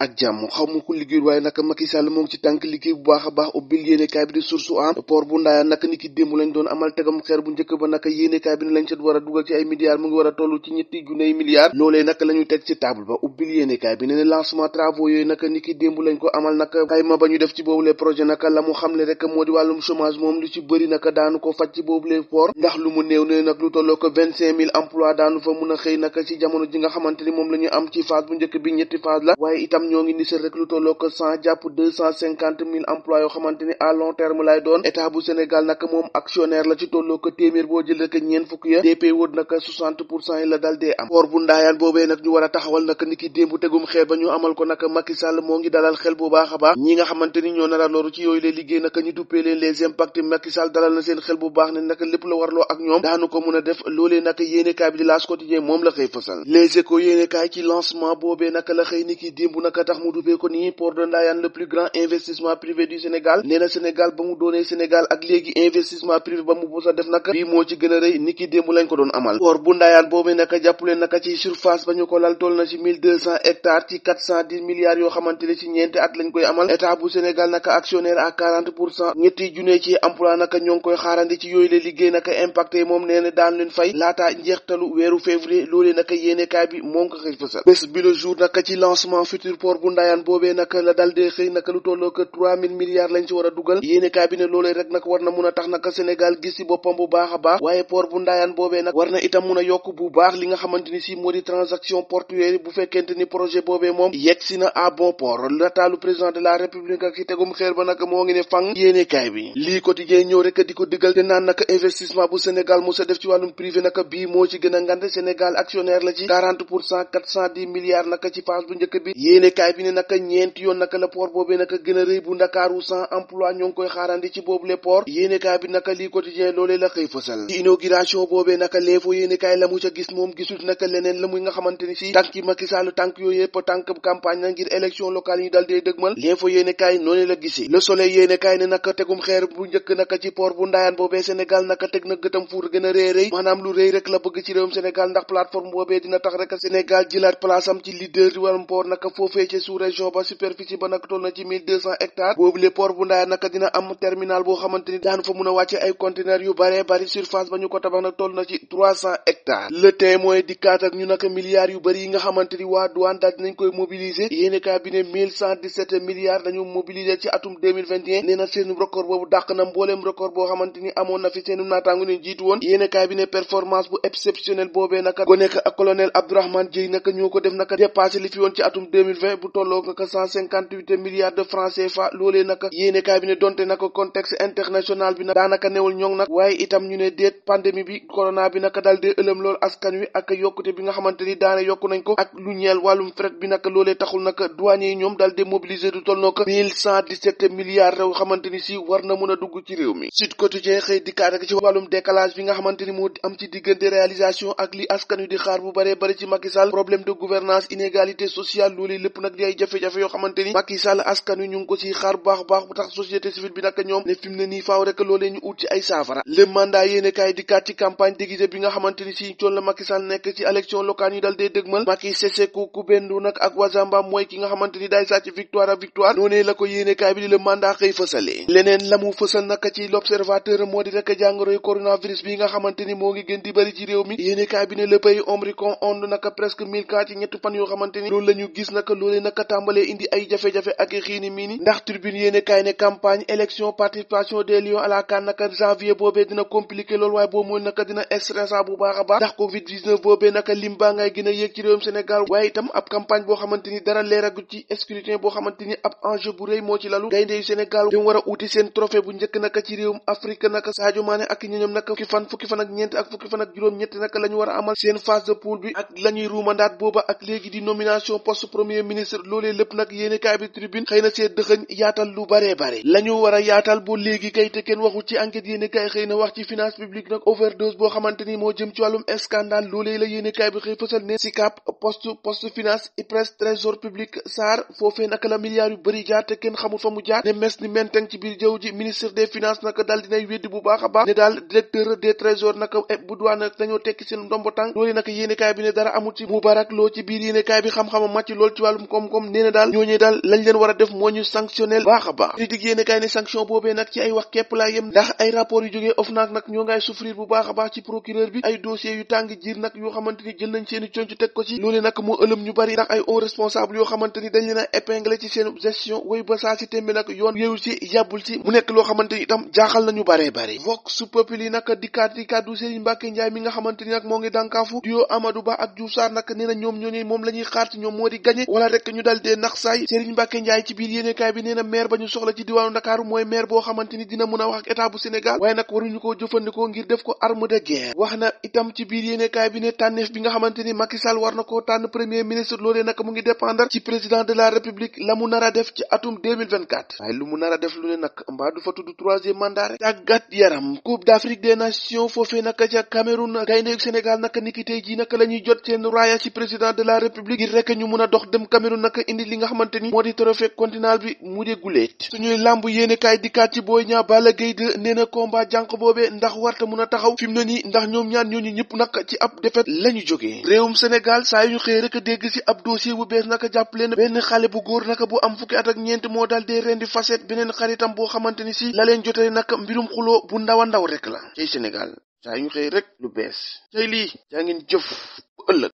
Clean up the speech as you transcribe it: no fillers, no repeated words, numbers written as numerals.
ak jàmm xaw ma ko liggéeyul waaye nag Macky Sall moo ngi ci tànk liggéey bu baax a baax ubbil yéenekaay bi di Source A port bu Ndayane nag ni ki démb lañ doon amal tegam xeer bu njëkk ba nag yéenekaay bi ne lañ ca war a dugal ci ay milliards mu ngi war a toll ci ñetti junniy milliards loolee nag la ñu teg ci table ba ubbil yéenekaay bi ne lancement travaux yooyu nag ni ki démb lañ ko amal nag xayma ba ñu def ci boobule projet nag la mu xamle rek moo di wàllum chômage moom lu ci bëri nag daanu ko faj ci boobule port ndax lu mu néew ne nag lu tolloo ko 25 000 emplois daanu fa mun a xëy nag ci jamono ji nga xamante ni moom la ñu am ci phase bu njëkk bi ñetti phase la waaye itam ñoo ngi nisal rek lu tolloo ko 100 jàpp 250 000 emplois yoo xamante ni à long terme lay doon état bu Sénégal nag moom actionnaire la ci tolloo ko téeméer boo jël rek ñeen fukk ya DP wóot nag 60% yi la dal dee am port bu Ndayane boobee nag ñu war a taxawal nag ni ki démb tegum xeer ba ñu amal ko nag Macky Sall moo ngi dalal xel bu baax a baax ñi nga xamante ni ñoo nar a loru ci yooyu lay liggéey nag ñu duppee leen les impacts Macky Sall dalal na seen xel bu baax ne nag lépp la warloo ak ñoom daanu ko mën a def loolee nag yéenekaay bi di L'As Quotidien moom la xëy fësal Les Échos yéenekaay ci lancement boobee nag la xëy ni ki démb nag tax mu duppee ko nii port de Ndayane le plus grand investissement privé du Sénégal nee na Sénégal ba mu doonee Sénégal ak léegi investissement privé ba mu bës a def nag bii moo ci gën a rëy ni ki démb lañ ko doon amal port bu Ndayane boobee nag jàppuleen nag ci surface ba ñu ko lal toll na ci 1200 hectares ci 410 milliards yoo xamante ne ci ñeenti at lañ koy amal état bu Sénégal nag actionnaire à 40% ñetti junne ci emploi nag ñoo ngi koy xaarandi ci yooyu la liggéey nag impacté moom nee na daan leen fay laata njeextalu weeru février loolee nag yéenekaay bi moom ko xëy fësal bés bi le jour nag ci lancement futur port bu Ndayane boobee nag la dal dee xëy nag lu tolloo ko 3000 milliards lañ ci war a dugal yéenekaay bi ne loolee rek nag war na mun a tax nag Sénégal gis ci boppam bu baax a baax waaye port bu Ndayane boobee nag war na itam mun a yokk bu baax li nga xamante ni si moo di transaction portuaire bu fekkente ni projet boobee moom yegg si na à bon port lataalu président de la république ak ci tegum xeer ba nag moo ngi ne fang yéenekaay bi lii quotidien ñëw rek di ko diggal te naan nag investissement bu Sénégal mu sa def ci wàllum privé nag bii moo ci gën a ngande Sénégal actionnaire la ci 40% 410 milliards nag ci phase bu njëkk bi yéenekaay bi ne nag ñeenti yoon nag la port boobee nag gën a rëy bu Ndakaaru 100 emploi ñoo ngi koy xaarandi ci boobu le port yéenekaay bi nag lii quotidien loolee la xëy fësal ci inauguration boobee nag l'info yéenekaay la mu ca gis moom gisul nag leneen la muy nga xamante ni si tànki Macky Sall tànk yooyu yëpp tànk campagne na ngir élection locale yi ñu dal dee dëgmal l'info yéenekaay noonu la gisee le soleil yéenekaay ne nag tegum xeer bu njëkk nag ci port bu Ndayane boobee Sénégal nag teg na gëtam fuur gën a rëy maanaam lu rëy rek la bëgg ci réewum Sénégal ndax plateforme boobee dina tax rek Sénégal jëlaat place am ci leader di wàllum port nag foofee ci sous région ba superficie ba nag toll na ci 1200 hectares boobu le port bu Ndayane nag dina am terminal boo xamante ni daanu fa mun a wàcce ay conteneurs yu bare bari surface ba ñu ko tabax nag toll na ci 300 hectares le témoin dikkaat ak ñu nag milliards yu bari yi nga xamante ni waa douane daal dinañ koy mobiliser yéenekaay bi ne 1117 milliards dañu mobiliser ci atum 2021 nee na seen record boobu dàq na mbooleem record boo xamante ni amoon na fi seen naataangu ne jiitu woon yéenekaay bi ne performance bu exceptionnel boobee nag gonek ak colonel Abdourahmane Dieye nag ñoo ko def nag dépassé li fi woon ci atum 2020 bu tolloo nag 158 milliards de francs CFA loolee nag yéenekaay bi ne donte nag contexte international bi nag daanaka newul ñoŋ nag waaye itam ñu ne déet pandémie bi corona bi nag dal dee ëlëm lool askan wi ak yokkute bi nga xamante ni daana yokku nañ ko ak lu ñeel wàllum fret bi nag loolee taxul nag douaniers yi ñoom dal dee mobiliser du toll noo ko 1117 milliards yoo xamante ni si war na mën a dugg ci réew mi Sud Quotidien xëy dikkaat ak ci wàllum décalage bi nga xamante ni moo am ci diggante réalisation ak li askan wi di xaar bu bare bari ci Macky Sall problème de gouvernance inégalité sociale loolu lépp nag di ay jafe-jafe yoo xamante ni Macky Sall askan wi ñu ngi ko ci xaar bu baax bu tax société civile bi nag ñoom ne fi mu ne nii faaw rek loolee ñu ut ci ay saafara le mandat yéene kaay dikkaat ci campagne déguisée bi nga xamante ni si coon la Macky Sall nekk ci élection locale ñu dal dee dëgmal Macky Sese ku bendu nag ak Wazamba mooy ki nga xamante ni day sàcc victoire à victoire noonee la ko yéene kaay bi di le mandat xëy fësale leneen la mu fësal nag ci l'observateur moo di rek jàngoroy coronavirus bi nga xamante ni moo ngi gën di bari ci réew mi yéene kaay bi ne le pays Omicron onde naka presque 1000 cas ci ñetti fan yoo xamante ni loolu la ñu gis naka loolee naka tàmbalee indi ay jafe-jafe ak xiini miini ndax tribune yéene kaay ne campagne élection participation des lions à la CAN naka janvier boobee dina compliqué loolu waaye boo mooy naka dina stressant bu baax a baax ndax covid 19 boobee naka lim baa ngay gën a yéeg ci réewum Sénégal waaye itam ab campagne boo xamante ni dara leeragu ci scrutin boo xamante ni ab enjeu bu rëy moo ci lalu gaynde yu Sénégal dem war a uti seen trophée bu njëkk naka ci réewum Afrique naka Sadio Mané ak ñoñom naka fukki fan ak ñeent ak fukki fan ak juróom-ñett naka la ñu war a amal seen phase de poule bi ak la ñuy ruumandaat booba ak léegi di nomination poste premier ministre loolee lépp nag yéene kaay bi tribune xëy na see dëxëñ yaatal lu bare la ñu war a yaatal boo léegi kay te kenn waxu ci enquête yéene kaay xëy na wax ci finance publique nag overdose boo xamante ni moo jëm ci wàllum scandale loolee la yéene kaay bi xëy fësal ne SICAP poste finance IPRES trésor public SAR foofee naka la milliards yu bëri jaar te kenn xamul fa mu jaar ne mes ni menteng ci biir jaww ji ministre des finances naka daal dinay weddi bu baax a baax ne daal directeur des trésors naka bu douane nag dañoo tekki seen ndombo tànk loolu naka yéenekaay bi ne dara amul ci Moubarak Lô ci biir yéenekaay bi xam-xama màcc lool ci wàllum wàllum koom-koom nee na daal ñooñee daal lañ leen war a def moo ñu sanctionnel baax a baax critique yéene kaay ne sanction boobee nag ci ay wax képp laa yem ndax ay rapport yu jógee OFNAC nag ñoo ngay souffrir bu baax a baax ci procureur bi ay dossiers yu tàng jiir nag yoo xamante ni jël nañ seeni conc teg ko ci loole nag moo ëlëm ñu bari ndax ay hauts responsables yoo xamante ni dañ leen a épinglé ci seen gestion woy ba saa si tembe nag yoon yéewul ci yàbbul ci mu nekk loo xamante ni itam jaaxal nañu baree bari vox populi nag dikkaat di kàddu Serigne Mbacké Ndiaye mi nga xamante ni nag moo ngi dànkaafu duo Amadou Ba ak Diouf Sarr nag nee na ñoom ñooñu moom la ñuy xaar ci ñoom moo di gagné wala rek ñu dal dee nax saay Serigne Mbacké Ndiaye ci biir yéenekaay bi nee na maire ba ñu soxla ci diwaanu Ndakaaru mooy maire boo xamante ni dina mën a wax ak état bu Sénégal waaye nag waruñu koo jëfandikoo ngir def ko arme de guerre wax na itam ci biir yéenekaay bi ne tànneef bi nga xamante ni Macky Sall war na koo tànn premier ministre loolee nag mu ngi dépendre ci président de la République la mu nar a def ci atum 2024 waaye lu mu nar a def lu ne nag mbaa du fa tudd troisième mandat rek tàggat yaram Coupe d'Afrique des Nations foofee nag ca Cameroun gayndeyu Sénégal nag niki tey ji nag la ñuy jot seen raaya ci président de la République ngir rek ñu mun a dox dem Cameroun nag indi li nga xamante ni moo di trophée continental bi mu dee guleet suñuy làmb yéene kaay dikkaat ci Boy Niang Balla Gaye 2 nee na combat jànq boobee ndax warta mun a taxaw fi mu ne nii ndax ñoom ñaar ñooñu ñëpp nag ci ab défaite la ñu jógee réewum Sénégal saa yu ñu xëy rek dégg ci ab dossier bu bees naka jàpp leen benn xale bu góor naka bu am fukki at ak ñeent moo daal dee rendi facette beneen xaritam boo xamante ni si la leen jotee nag mbirum xuloo bu ndaw a ndaw rek la ci Sénégal saa yu ñu xëy rek lu bees tey lii jaa ngeen jëf bu ëllëg